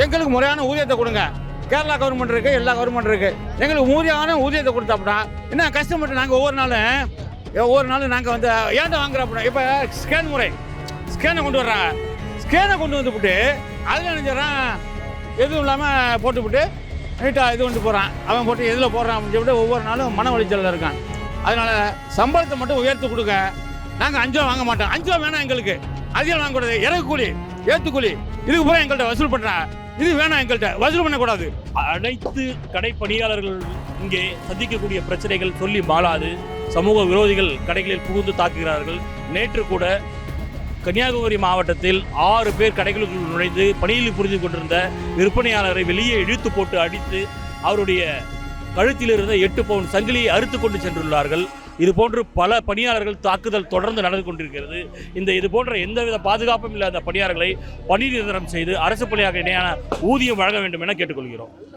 எங்களுக்கு முறையான ஊதியத்தை கொடுங்க. கேரளா கவர்மெண்ட் இருக்கு, எல்லா கவர்மெண்ட் இருக்கு. எங்களுக்கு முறையான ஊதியத்தை கொடுத்தாப்படா என்ன கஷ்டப்பட்டு நாங்கள் ஒவ்வொரு நாளும் நாங்கள் வந்து ஏன்டா வாங்குறப்ப இப்போ ஸ்கேனை கொண்டு வர்றாங்க. ஸ்கேனை கொண்டு வந்துவிட்டு அதில் நினைச்சிடறான் எதுவும் இல்லாமல் போட்டுவிட்டு நீட்டாக இது கொண்டு போகிறான். அவன் போட்டு எதில் போடுறான் அப்படின்னு சொல்லிட்டு ஒவ்வொரு நாளும் மன உளைச்சலில் இருக்கான். அதனால் சம்பளத்தை மட்டும் உயர்த்து கொடுங்க. நாங்கள் 5 ரூபா வாங்க மாட்டோம். 5 ரூபா வேணாம் எங்களுக்கு. அதிகம் வாங்கக்கூடாது. இறகு கூலி, ஏற்றுக்கூலி இதுக்கு பூரா எங்கள்கிட்ட வசூல் பண்ணுறாங்க. இது வேணாம், எங்கள்கிட்ட வசூல் பண்ணக்கூடாது. அனைத்து கடை பணியாளர்கள் இங்கே சந்திக்கக்கூடிய பிரச்சனைகள் சொல்லி மாளாது. சமூக விரோதிகள் கடைகளில் புகுந்து தாக்குகிறார்கள். நேற்று கூட கன்னியாகுமரி மாவட்டத்தில் 6 பேர் கடைகளுக்குள் நுழைந்து பணியில் புரிந்து கொண்டிருந்த விற்பனையாளரை வெளியே இழுத்து போட்டு அடித்து அவருடைய கழுத்தில் இருந்த 8 பவுன் சங்கிலியை அறுத்து கொண்டு சென்றுள்ளார்கள். இது போன்று பல பணியாளர்கள் தாக்குதல் தொடர்ந்து நடந்து கொண்டிருக்கிறது. இது போன்ற எந்தவித பாதுகாப்பும் இல்லாத பணியாளர்களை பணி நிரந்தரம் செய்து அரசு பணியாக இணையான ஊதியம் வழங்க வேண்டும் என கேட்டுக்கொள்கிறோம்.